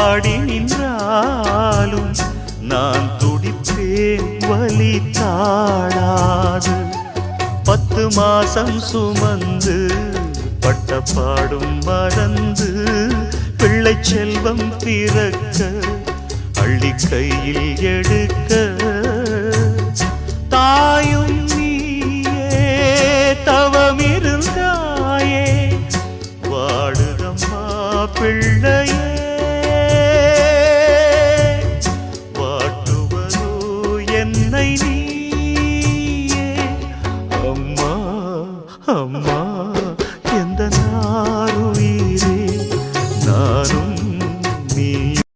பாடி நின்றாலும் நான் துடிப்பேன் வலி தாழாது. 10 மாசம் சுமந்து பட்ட பாடும் மறந்து பிள்ளை செல்வம் பிறக்க அள்ளி கையில் எடுக்க